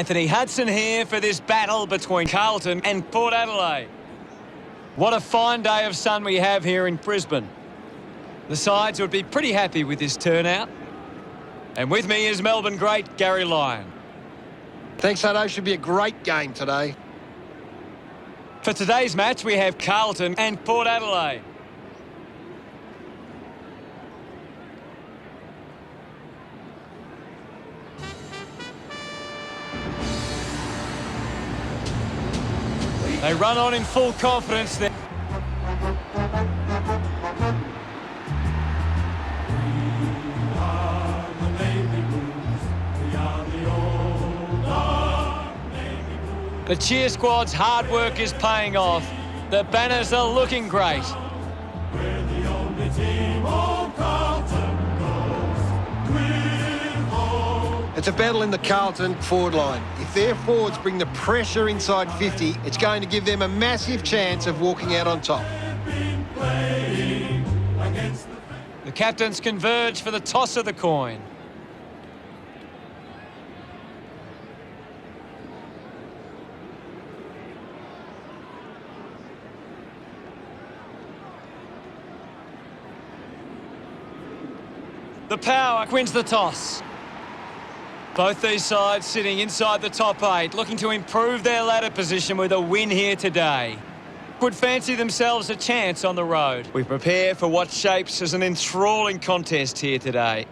Anthony Hudson here for this battle between Carlton and Port Adelaide. What a fine day of sun we have here in Brisbane. The sides would be pretty happy with this turnout. And with me is Melbourne great Gary Lyon. Thanks, Hutto. Should be a great game today. For today's match, we have Carlton and Port Adelaide. They run on in full confidence there. The cheer squad's hard work is paying off. The banners are looking great. We're the only team on Carlton goes. We're home. It's a battle in the Carlton forward line. If their forwards bring the pressure inside 50, it's going to give them a massive chance of walking out on top. The captains converge for the toss of the coin. The power wins the toss. Both these sides sitting inside the top 8, looking to improve their ladder position with a win here today. Would fancy themselves a chance on the road. We prepare for what shapes as an enthralling contest here today.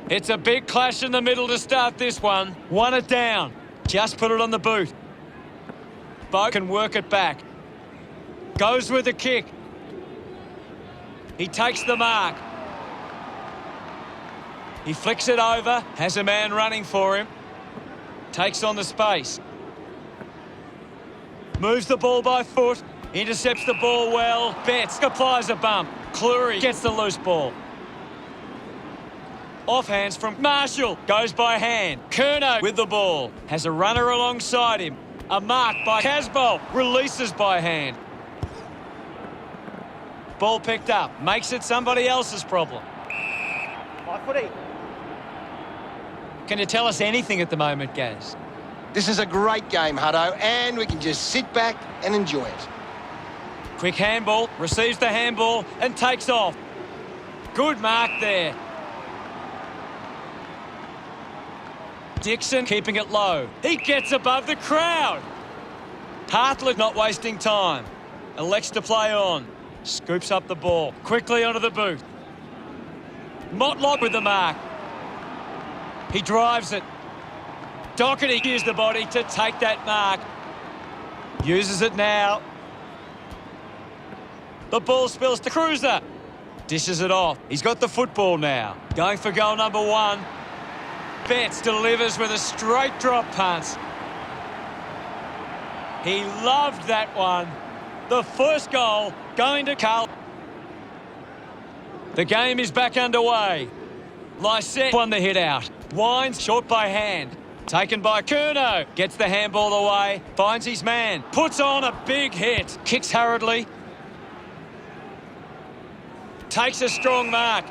It's a big clash in the middle to start this one. Won it down. Just put it on the boot. Bo can work it back. Goes with the kick. He takes the mark. He flicks it over, has a man running for him. Takes on the space. Moves the ball by foot. Intercepts the ball well. Betts applies a bump. Cleary gets the loose ball. Offhands from Marshall. Goes by hand. Curnow with the ball. Has a runner alongside him. A mark by Casbolt. Releases by hand. Ball picked up. Makes it somebody else's problem. Can you tell us anything at the moment, Gaz? This is a great game, Hutto, and we can just sit back and enjoy it. Quick handball. Receives the handball and takes off. Good mark there. Dixon keeping it low. He gets above the crowd. Hartlett not wasting time. Elects to play on. Scoops up the ball. Quickly onto the boot. Motlop with the mark. He drives it. Doherty used the body to take that mark. Uses it now. The ball spills to Cruiser. Dishes it off. He's got the football now. Going for goal number 1. Betts delivers with a straight drop punt. He loved that one. The first goal going to Carl. The game is back underway. Lysette won the hit out. Wines short by hand. Taken by Curnow. Gets the handball away. Finds his man. Puts on a big hit. Kicks hurriedly. Takes a strong mark.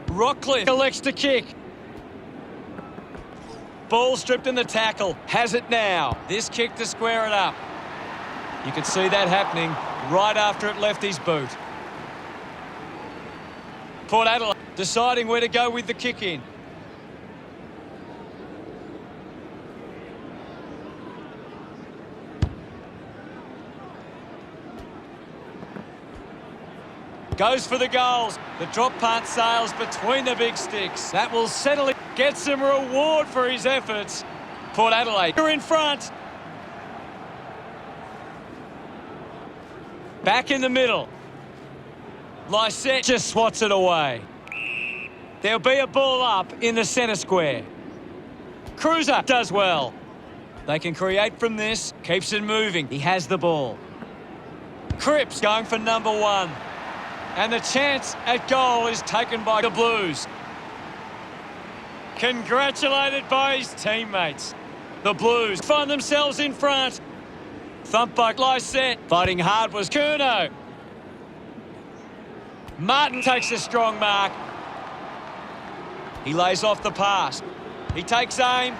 Rockcliffe elects to kick. Ball stripped in the tackle. Has it now. This kick to square it up. You could see that happening right after it left his boot. Port Adelaide deciding where to go with the kick in. Goes for the goals. The drop punt sails between the big sticks. That will settle it. Gets some reward for his efforts. Port Adelaide are in front. Back in the middle. Lysette just swats it away. There'll be a ball up in the centre square. Cruiser does well. They can create from this. Keeps it moving. He has the ball. Cripps going for number 1. And the chance at goal is taken by the Blues. Congratulated by his teammates. The Blues find themselves in front. Thump by Lysette. Fighting hard was Curnow. Martin takes a strong mark. He lays off the pass. He takes aim.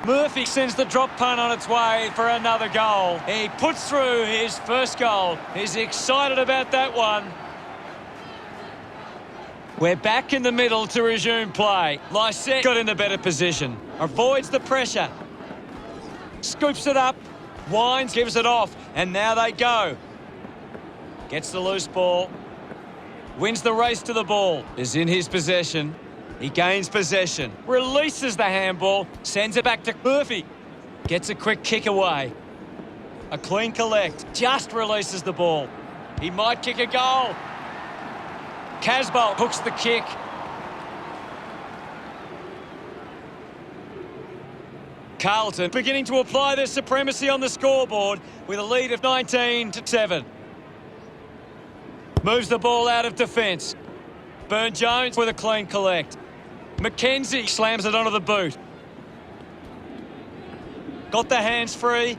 Murphy sends the drop punt on its way for another goal. He puts through his first goal. He's excited about that one. We're back in the middle to resume play. Lysette got in a better position. Avoids the pressure. Scoops it up. Wines, gives it off. And now they go. Gets the loose ball. Wins the race to the ball. Is in his possession. He gains possession. Releases the handball. Sends it back to Murphy. Gets a quick kick away. A clean collect. Just releases the ball. He might kick a goal. Casbolt hooks the kick. Carlton beginning to apply their supremacy on the scoreboard with a lead of 19-7. Moves the ball out of defence. Burne-Jones with a clean collect. McKenzie slams it onto the boot. Got the hands free.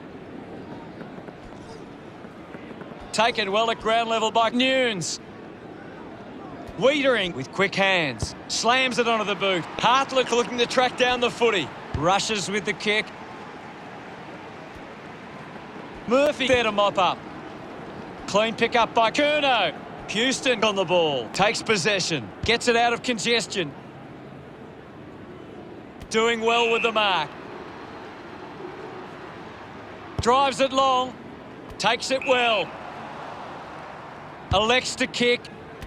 Taken well at ground level by Nunes. Wiedering with quick hands. Slams it onto the boot. Hartlett looking to track down the footy. Rushes with the kick. Murphy there to mop up. Clean pick up by Curnow. Houston on the ball. Takes possession. Gets it out of congestion. Doing well with the mark. Drives it long. Takes it well. Elects to kick.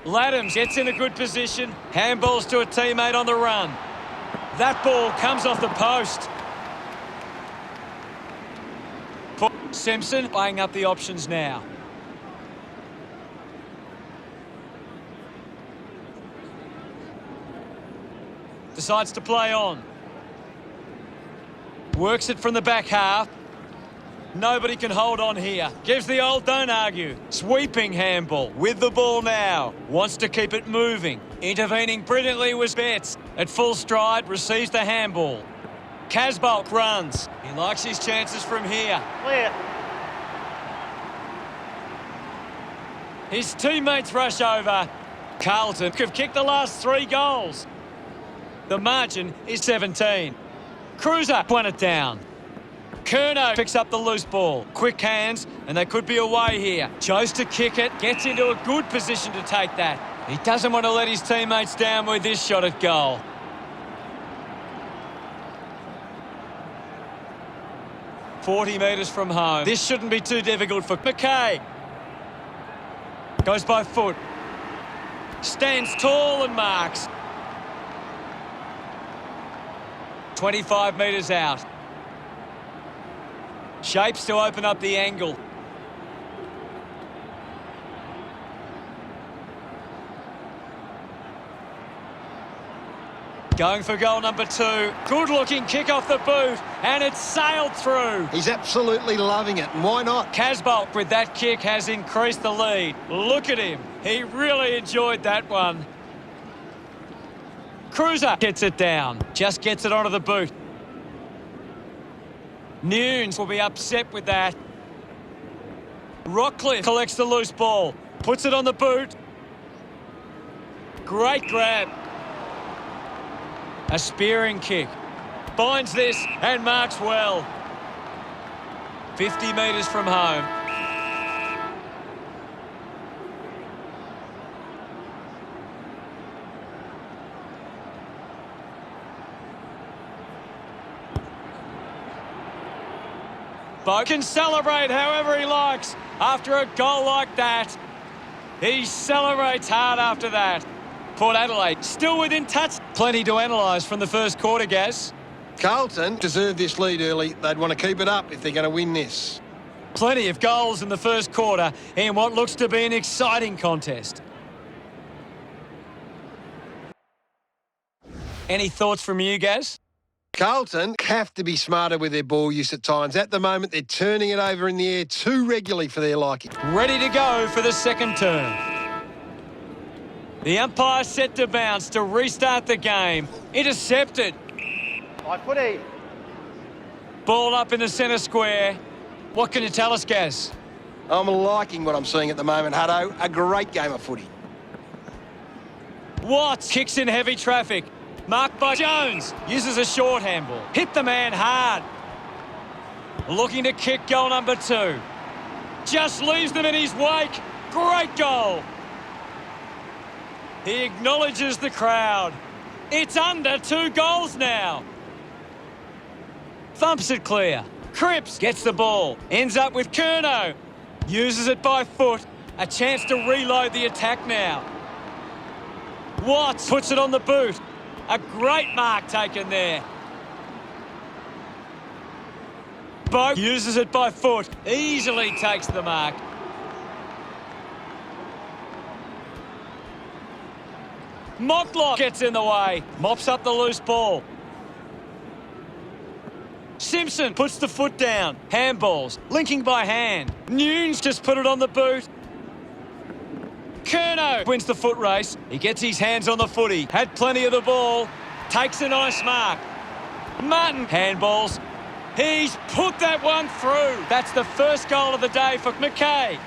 Laddams gets in a good position. Handballs to a teammate on the run. That ball comes off the post. Simpson weighing up the options now. Decides to play on. Works it from the back half. Nobody can hold on here. Gives the old don't argue. Sweeping handball with the ball now. Wants to keep it moving. Intervening brilliantly was Betts. At full stride, receives the handball. Casbolt runs. He likes his chances from here. Clear. His teammates rush over. Carlton have kicked the last 3 goals. The margin is 17. Cruiser won it down. Curnow picks up the loose ball. Quick hands, and they could be away here. Chose to kick it. Gets into a good position to take that. He doesn't want to let his teammates down with this shot at goal. .40 metres from home. This shouldn't be too difficult for McKay. Goes by foot. Stands tall and marks. 25 metres out. Shapes to open up the angle. Going for goal number 2. Good looking kick off the boot, and it's sailed through. He's absolutely loving it, and why not? Casbolt with that kick has increased the lead. Look at him. He really enjoyed that one. Cruiser gets it down. Just gets it onto the boot. Nunes will be upset with that. Rockcliffe collects the loose ball. Puts it on the boot. Great grab. A spearing kick. Finds this and marks well. 50 metres from home. Bo can celebrate however he likes after a goal like that. He celebrates hard after that. Port Adelaide still within touch. Plenty to analyse from the first quarter, Gaz. Carlton deserved this lead early. They'd want to keep it up if they're going to win this. Plenty of goals in the first quarter in what looks to be an exciting contest. Any thoughts from you, Gaz? Carlton have to be smarter with their ball use at times. At the moment, they're turning it over in the air too regularly for their liking. Ready to go for the second turn. The umpire set to bounce to restart the game. Intercepted. High footy. Ball up in the centre square. What can you tell us, Gaz? I'm liking what I'm seeing at the moment, Hutto. A great game of footy. Watts kicks in heavy traffic. Marked by Jones. Uses a short handball. Hit the man hard. Looking to kick goal number 2. Just leaves them in his wake. Great goal. He acknowledges the crowd. It's under 2 goals now. Thumps it clear. Cripps gets the ball. Ends up with Curnow. Uses it by foot. A chance to reload the attack now. Watts puts it on the boot. A great mark taken there. Boat uses it by foot. Easily takes the mark. Mocklock gets in the way. Mops up the loose ball. Simpson puts the foot down. Handballs. Linking by hand. Nunes just put it on the boot. Curnow wins the foot race. He gets his hands on the footy. Had plenty of the ball. Takes a nice mark. Martin handballs. He's put that one through. That's the first goal of the day for McKay.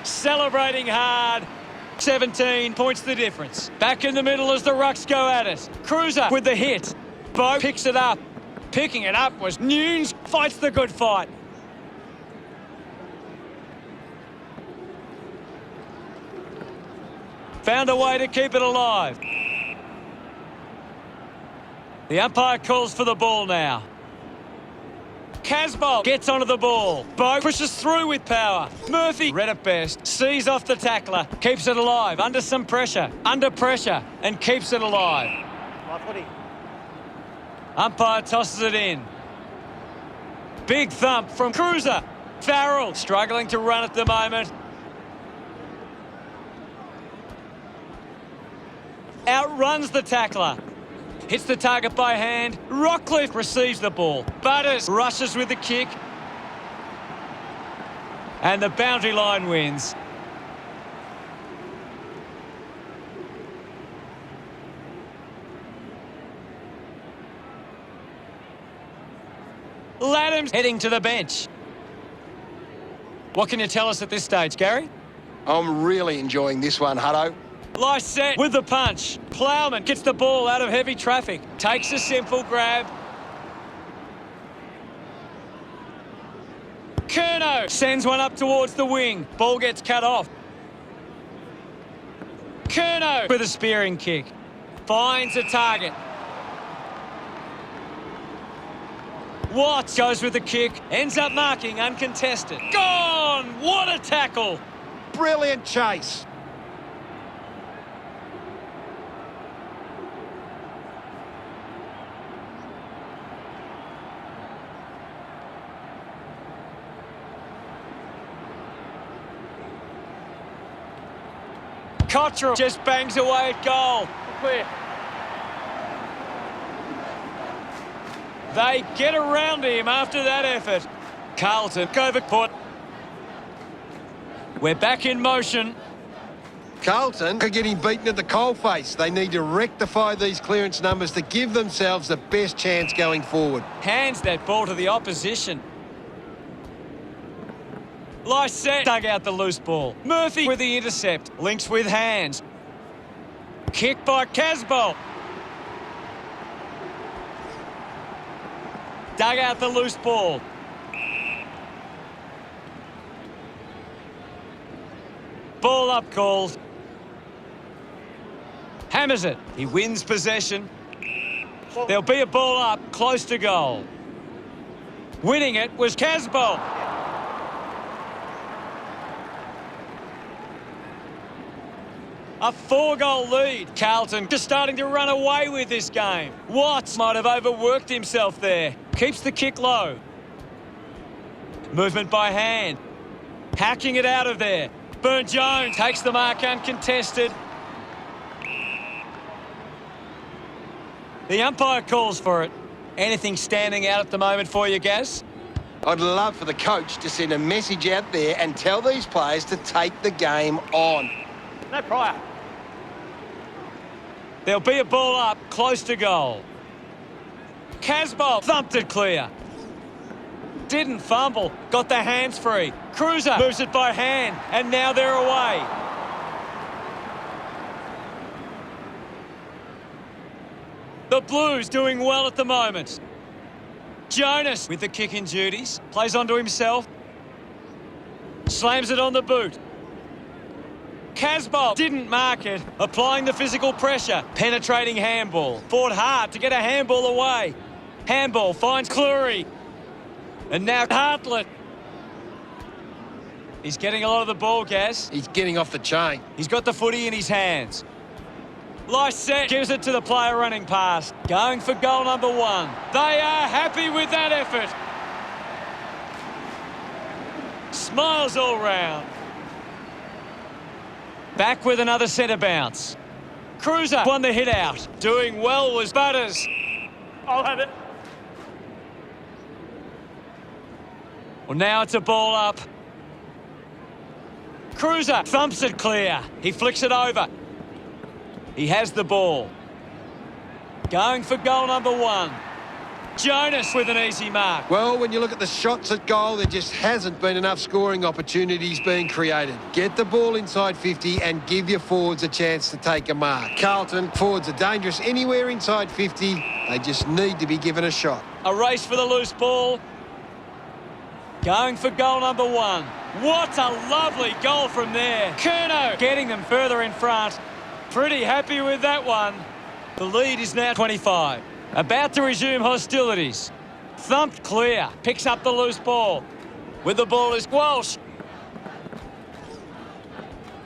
Celebrating hard. 17 points the difference. Back in the middle as the Rucks go at it. Cruiser with the hit. Bo picks it up. Picking it up was Nunes. Fights the good fight. Found a way to keep it alive. The umpire calls for the ball now. Casbolt gets onto the ball. Bo pushes through with power. Murphy, read it best, sees off the tackler. Keeps it alive, under some pressure. Under pressure, and keeps it alive. Umpire tosses it in. Big thump from Cruiser. Farrell struggling to run at the moment. Outruns the tackler. Hits the target by hand. Rockcliffe receives the ball. Butters rushes with the kick. And the boundary line wins. Laddam's heading to the bench. What can you tell us at this stage, Gary? I'm really enjoying this one, Hutto. Lysette with the punch. Plowman gets the ball out of heavy traffic. Takes a simple grab. Curnow sends one up towards the wing. Ball gets cut off. Curnow with a spearing kick. Finds a target. Watts goes with the kick. Ends up marking uncontested. Gone! What a tackle! Brilliant chase. Cottrell just bangs away at goal. Clear. They get around him after that effort. Carlton, Covert. We're back in motion. Carlton are getting beaten at the coalface. They need to rectify these clearance numbers to give themselves the best chance going forward. Hands that ball to the opposition. Lysette dug out the loose ball. Murphy with the intercept. Links with hands. Kick by Casbolt. Dug out the loose ball. Ball up called. Hammers it. He wins possession. There'll be a ball up close to goal. Winning it was Casbolt. A 4-goal lead. Carlton just starting to run away with this game. Watts might have overworked himself there. Keeps the kick low. Movement by hand. Hacking it out of there. Burne-Jones takes the mark uncontested. The umpire calls for it. Anything standing out at the moment for you, Gaz? I'd love for the coach to send a message out there and tell these players to take the game on. No prior. There'll be a ball up close to goal. Casbolt thumped it clear. Didn't fumble. Got the hands free. Cruiser moves it by hand. And now they're away. The Blues doing well at the moment. Jonas with the kicking duties. Plays onto himself. Slams it on the boot. Casbolt didn't mark it. Applying the physical pressure. Penetrating handball. Fought hard to get a handball away. Handball finds Cleary. And now Hartlett. He's getting a lot of the ball, Gaz. He's getting off the chain. He's got the footy in his hands. Lysette gives it to the player running past. Going for goal number 1. They are happy with that effort. Smiles all round. Back with another centre bounce. Cruiser won the hit out. Doing well was Butters. I'll have it. Well, now it's a ball up. Cruiser thumps it clear. He flicks it over. He has the ball. Going for goal number 1. Jonas with an easy mark. Well, when you look at the shots at goal, there just hasn't been enough scoring opportunities being created. Get the ball inside 50 and give your forwards a chance to take a mark. Carlton, forwards are dangerous anywhere inside 50. They just need to be given a shot. A race for the loose ball. Going for goal number 1. What a lovely goal from there. Curnow getting them further in front. Pretty happy with that one. The lead is now 25. About to resume hostilities. Thumped clear. Picks up the loose ball. With the ball is Walsh.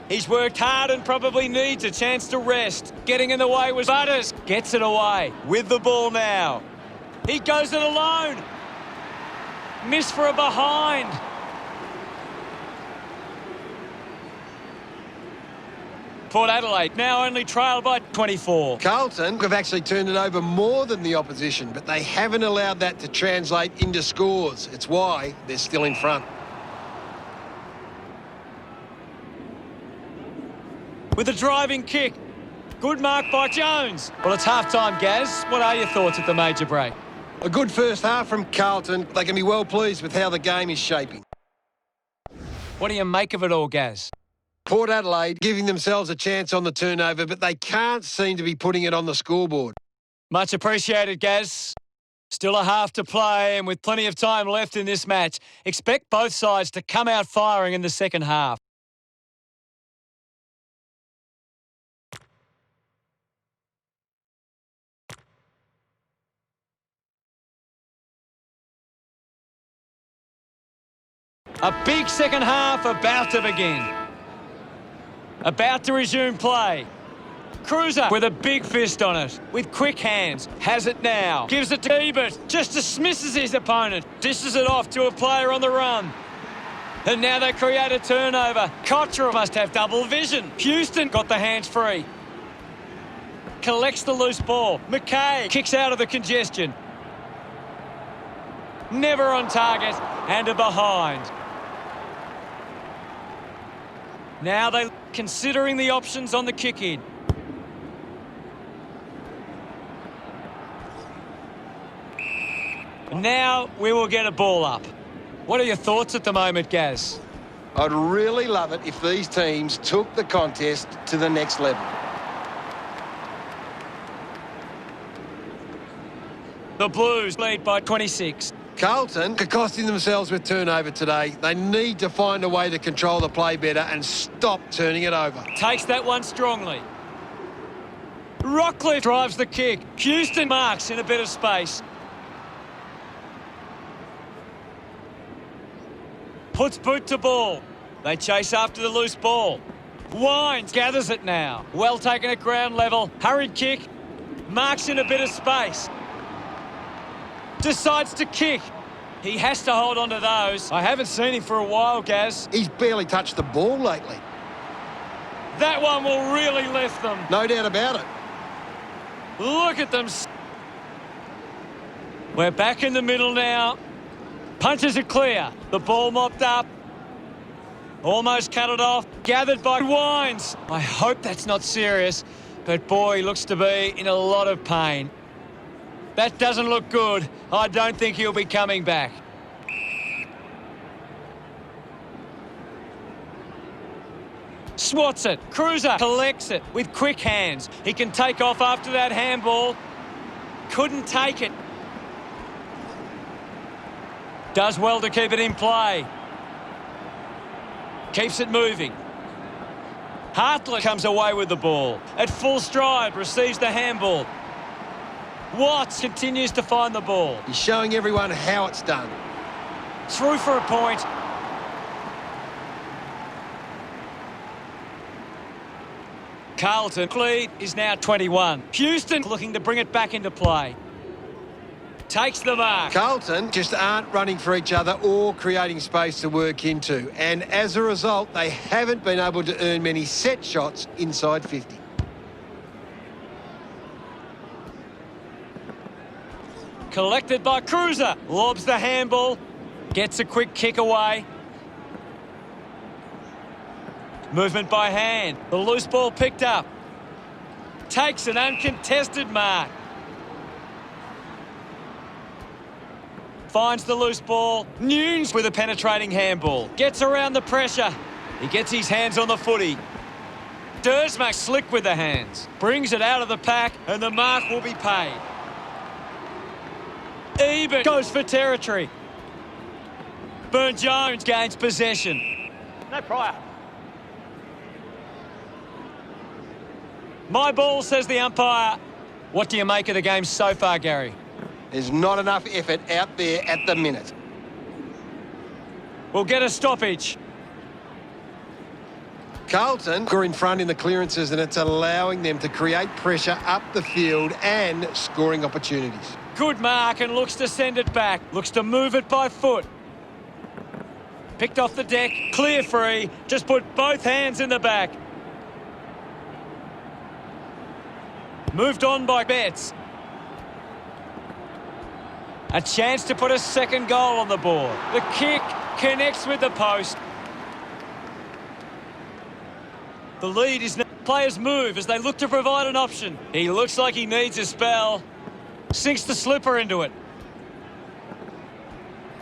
He's worked hard and probably needs a chance to rest. Getting in the way was Butters. Gets it away. With the ball now. He goes it alone. Miss for a behind. Port Adelaide now only trailed by 24. Carlton have actually turned it over more than the opposition, but they haven't allowed that to translate into scores. It's why they're still in front. With a driving kick. Good mark by Jones. Well, it's half-time, Gaz. What are your thoughts at the major break? A good first half from Carlton. They can be well pleased with how the game is shaping. What do you make of it all, Gaz? Port Adelaide giving themselves a chance on the turnover, but they can't seem to be putting it on the scoreboard. Much appreciated, Gaz. Still a half to play, and with plenty of time left in this match, expect both sides to come out firing in the second half. A big second half about to begin. About to resume play. Cruiser with a big fist on it. With quick hands. Has it now. Gives it to Ebert. Just dismisses his opponent. Dishes it off to a player on the run. And now they create a turnover. Cottrell must have double vision. Houston got the hands free. Collects the loose ball. McKay kicks out of the congestion. Never on target. And a behind. Now they're considering the options on the kick-in. Now we will get a ball up. What are your thoughts at the moment, Gaz? I'd really love it if these teams took the contest to the next level. The Blues lead by 26. Carlton are costing themselves with turnover today. They need to find a way to control the play better and stop turning it over. Takes that one strongly. Rockcliffe drives the kick. Houston marks in a bit of space. Puts boot to ball. They chase after the loose ball. Wines gathers it now. Well taken at ground level. Hurried kick. Marks in a bit of space. Decides to kick. He has to hold on to those. I haven't seen him for a while, Gaz. He's barely touched the ball lately. That one will really lift them. No doubt about it. Look at them. We're back in the middle now. Punches it clear. The ball mopped up. Almost cut it off. Gathered by Wines. I hope that's not serious, but boy, he looks to be in a lot of pain. That doesn't look good. I don't think he'll be coming back. Swats it. Cruiser collects it with quick hands. He can take off after that handball. Couldn't take it. Does well to keep it in play. Keeps it moving. Hartlett comes away with the ball. At full stride, receives the handball. Watts continues to find the ball. He's showing everyone how it's done. Through for a point. Carlton lead is now 21. Houston looking to bring it back into play. Takes the mark. Carlton just aren't running for each other or creating space to work into. And as a result, they haven't been able to earn many set shots inside 50. Collected by Cruiser. Lobs the handball. Gets a quick kick away. Movement by hand. The loose ball picked up. Takes an uncontested mark. Finds the loose ball. Nunes with a penetrating handball. Gets around the pressure. He gets his hands on the footy. Dersmak slick with the hands. Brings it out of the pack and the mark will be paid. Ebert goes for territory. Burne-Jones gains possession. No prior. My ball, says the umpire. What do you make of the game so far, Gary? There's not enough effort out there at the minute. We'll get a stoppage. Carlton are in front in the clearances, and it's allowing them to create pressure up the field and scoring opportunities. Good mark and looks to send it back. Looks to move it by foot. Picked off the deck. Clear free. Just put both hands in the back. Moved on by Betts. A chance to put a second goal on the board. The kick connects with the post. The lead is now. Players move as they look to provide an option. He looks like he needs a spell. Sinks the slipper into it.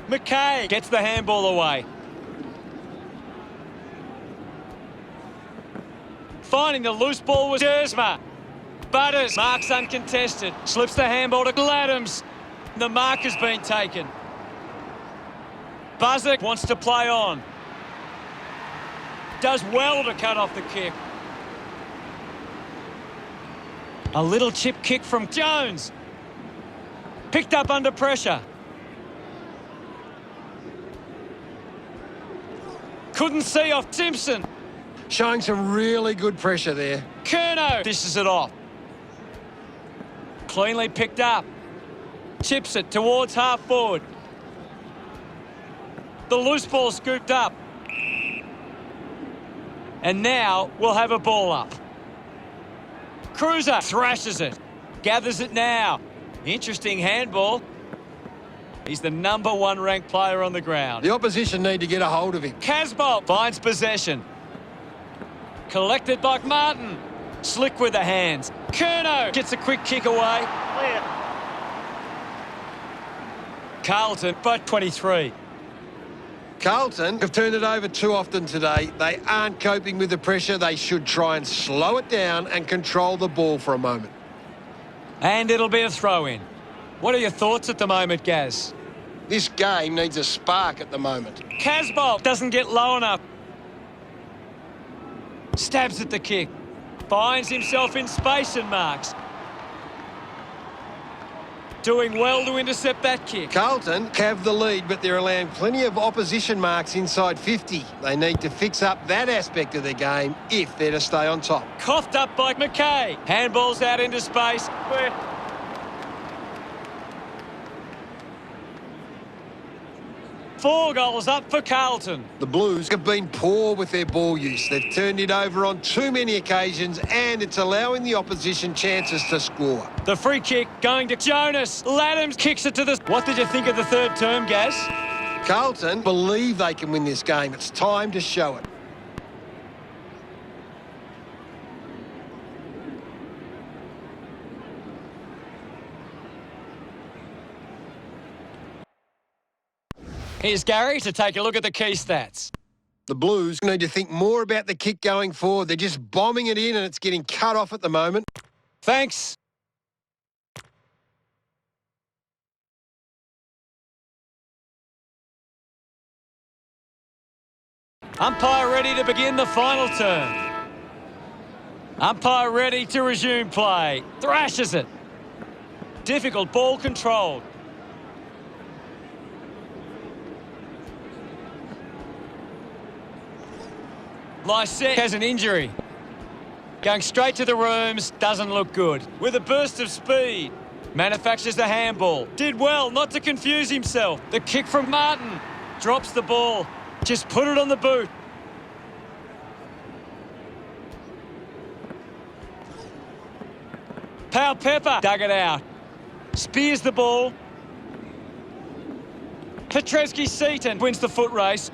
McKay gets the handball away. Finding the loose ball was Dersma. Butters marks uncontested. Slips the handball to Gladdams. The mark has been taken. Buzzard wants to play on. Does well to cut off the kick. A little chip kick from Jones. Picked up under pressure. Couldn't see off Simpson. Showing some really good pressure there. Curnow dishes it off. Cleanly picked up. Chips it towards half forward. The loose ball scooped up. And now we'll have a ball up. Cruiser thrashes it. Gathers it now. Interesting handball. He's the #1 ranked player on the ground. The opposition need to get a hold of him. Casbolt finds possession. Collected by Martin. Slick with the hands. Curnow gets a quick kick away. Clear. Carlton by 23. Carlton have turned it over too often today. They aren't coping with the pressure. They should try and slow it down and control the ball for a moment. And it'll be a throw-in. What are your thoughts at the moment, Gaz? This game needs a spark at the moment. Casbolt doesn't get low enough. Stabs at the kick. Finds himself in space and marks. Doing well to intercept that kick. Carlton have the lead, but they're allowing plenty of opposition marks inside 50. They need to fix up that aspect of their game if they're to stay on top. Coughed up by McKay. Handballs out into space. 4 goals up for Carlton. The Blues have been poor with their ball use. They've turned it over on too many occasions, and it's allowing the opposition chances to score. The free kick going to Jonas. Laddams kicks it to the... What did you think of the third term, Gaz? Carlton believe they can win this game. It's time to show it. Here's Gary to take a look at the key stats. The Blues need to think more about the kick going forward. They're just bombing it in and it's getting cut off at the moment. Thanks. Umpire ready to begin the final turn. Umpire ready to resume play. Thrashes it. Difficult ball controlled. Lysette has an injury. Going straight to the rooms, doesn't look good. With a burst of speed, manufactures the handball. Did well not to confuse himself. The kick from Martin. Drops the ball. Just put it on the boot. Pal Pepper dug it out. Spears the ball. Petreski-Seaton wins the foot race.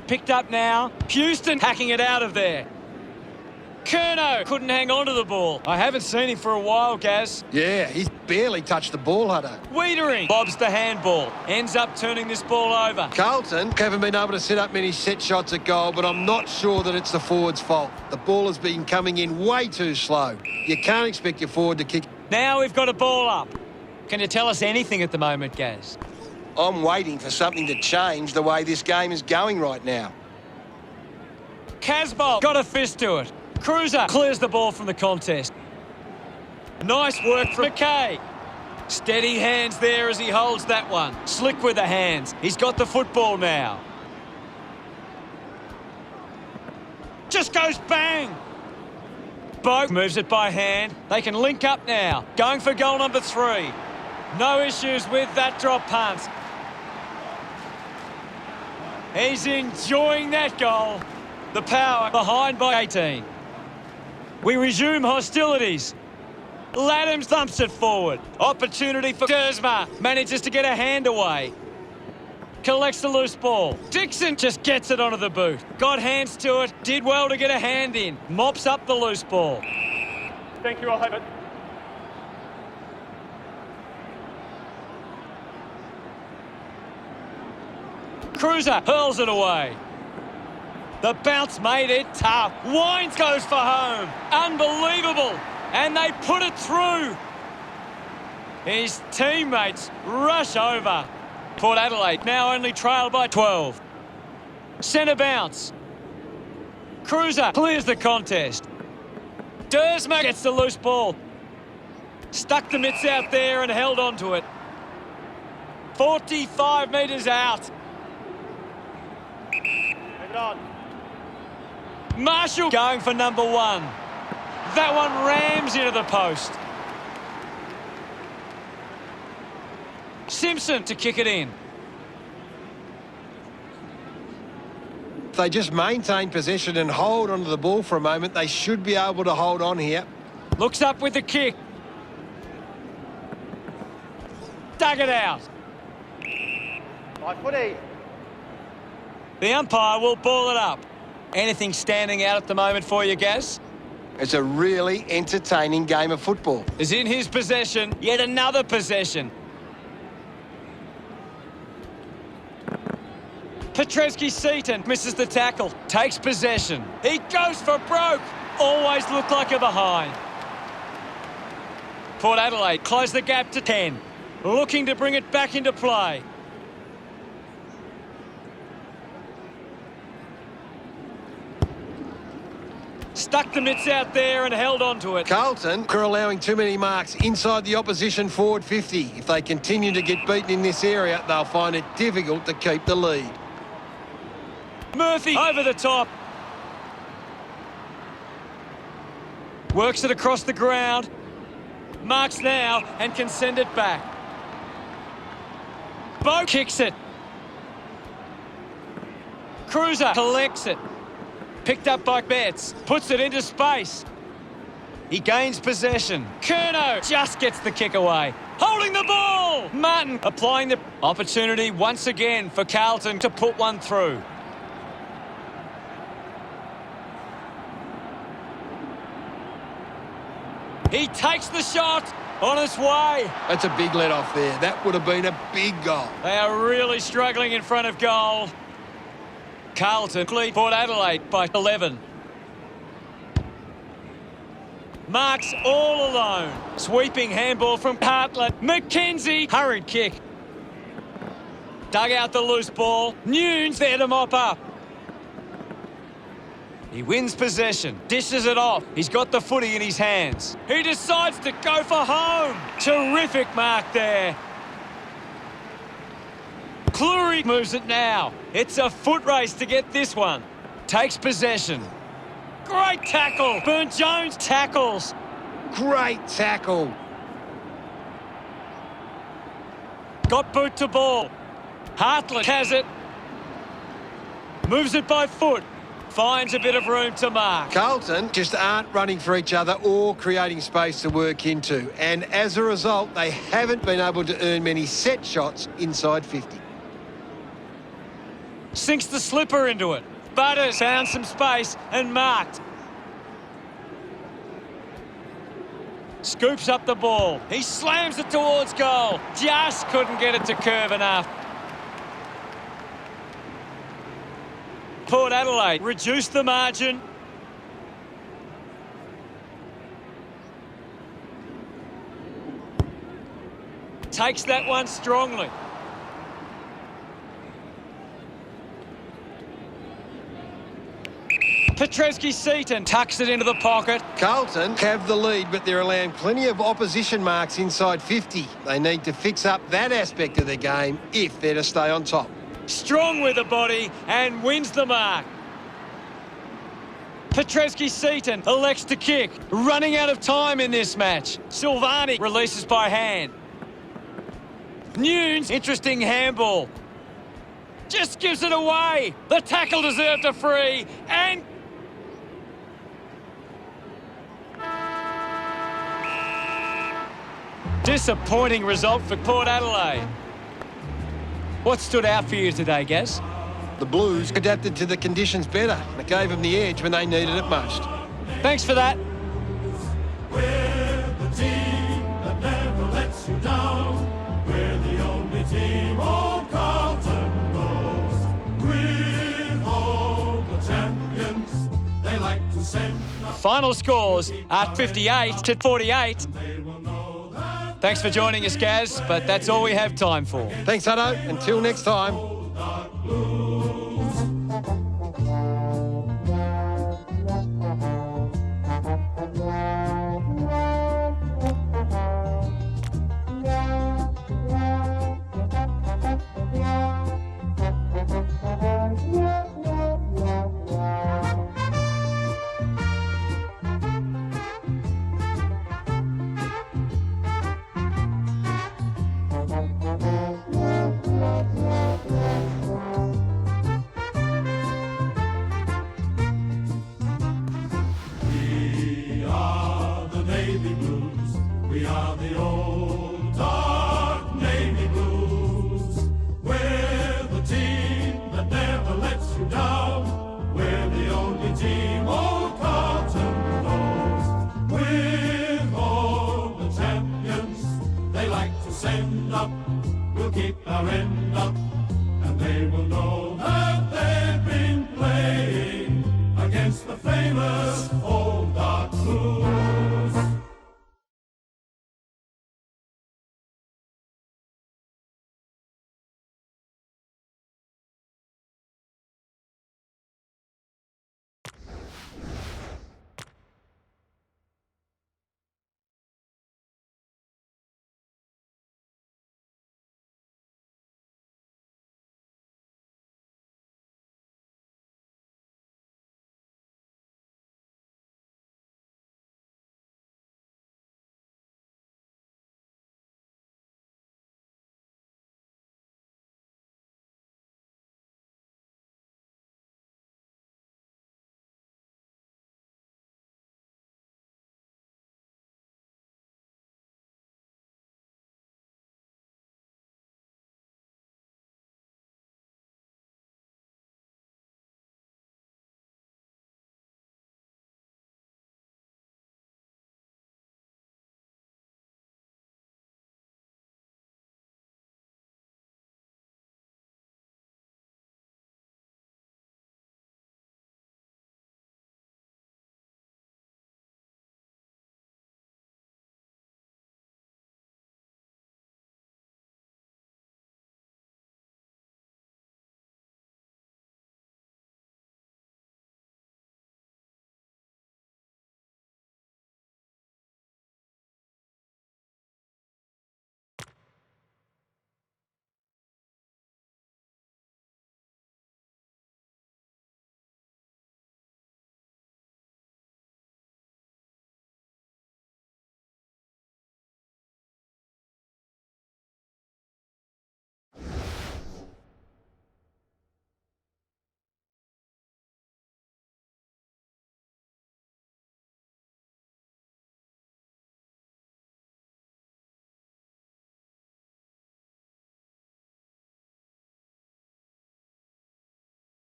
Picked up now. Houston hacking it out of there. Kerno couldn't hang on to the ball. I haven't seen him for a while, Gaz. Yeah, he's barely touched the ball, Hunter. Wiedering bobs the handball. Ends up turning this ball over. Carlton haven't been able to set up many set shots at goal, but I'm not sure that it's the forward's fault. The ball has been coming in way too slow. You can't expect your forward to kick. Now we've got a ball up. Can you tell us anything at the moment, Gaz? I'm waiting for something to change the way this game is going right now. Casbolt got a fist to it. Cruiser clears the ball from the contest. Nice work from McKay. Steady hands there as he holds that one. Slick with the hands. He's got the football now. Just goes bang. Boak moves it by hand. They can link up now. Going for goal number 3. No issues with that drop punt. He's enjoying that goal. The power behind by 18. We resume hostilities. Laddams thumps it forward. Opportunity for Dersma. Manages to get a hand away. Collects the loose ball. Dixon just gets it onto the boot. Got hands to it. Did well to get a hand in. Mops up the loose ball. Thank you, I'll have it. Cruiser hurls it away. The bounce made it tough. Wines goes for home. Unbelievable. And they put it through. His teammates rush over. Port Adelaide now only trailed by 12. Centre bounce. Cruiser clears the contest. Dersma gets the loose ball. Stuck the mitts out there and held on to it. 45 metres out. Move it on. Marshall going for number 1. That one rams into the post. Simpson to kick it in. If they just maintain possession and hold onto the ball for a moment, they should be able to hold on here. Looks up with the kick. Dug it out. My footy. The umpire will ball it up. Anything standing out at the moment for you, Gaz? It's a really entertaining game of football. Is in his possession. Yet another possession. Petreski-Seaton misses the tackle. Takes possession. He goes for broke. Always looked like a behind. Port Adelaide close the gap to 10. Looking to bring it back into play. Stuck the mitts out there and held on to it. Carlton are allowing too many marks inside the opposition forward 50. If they continue to get beaten in this area, they'll find it difficult to keep the lead. Murphy over the top. Works it across the ground. Marks now and can send it back. Bo kicks it. Cruiser collects it. Picked up by Betts. Puts it into space. He gains possession. Kerno just gets the kick away. Holding the ball! Martin applying the opportunity once again for Carlton to put one through. He takes the shot on its way. That's a big let off there. That would have been a big goal. They are really struggling in front of goal. Carlton lead Port Adelaide by 11. Marks all alone. Sweeping handball from Hartlett. McKenzie. Hurried kick. Dug out the loose ball. Nunes there to mop up. He wins possession, dishes it off. He's got the footy in his hands. He decides to go for home. Terrific mark there. Cleary moves it now. It's a foot race to get this one. Takes possession. Great tackle. Burne-Jones tackles. Great tackle. Got boot to ball. Hartlett has it. Moves it by foot. Finds a bit of room to mark. Carlton just aren't running for each other or creating space to work into. And as a result, they haven't been able to earn many set shots inside 50. Sinks the slipper into it. Butters found some space and marked. Scoops up the ball. He slams it towards goal. Just couldn't get it to curve enough. Port Adelaide reduced the margin. Takes that one strongly. Petrevski-Seaton tucks it into the pocket. Carlton have the lead, but they're allowing plenty of opposition marks inside 50. They need to fix up that aspect of their game if they're to stay on top. Strong with the body and wins the mark. Petrevski-Seaton elects to kick. Running out of time in this match. Silvani releases by hand. Nunes, interesting handball. Just gives it away. The tackle deserved a free and... disappointing result for Port Adelaide. What stood out for you today, Gaz? The Blues adapted to the conditions better. It gave them the edge when they needed it most. Thanks for that. We're the team that never lets you down. We're the only team old Carlton knows. With all the champions, they like to send. Final scores are 58 to 48. Thanks for joining us, Gaz, but that's all we have time for. Thanks, Hutto. Until next time. We are the old dark Navy Blues. We're the team that never lets you down. We're the only team old Carlton knows. With all the champions they like to send up, we'll keep our end up.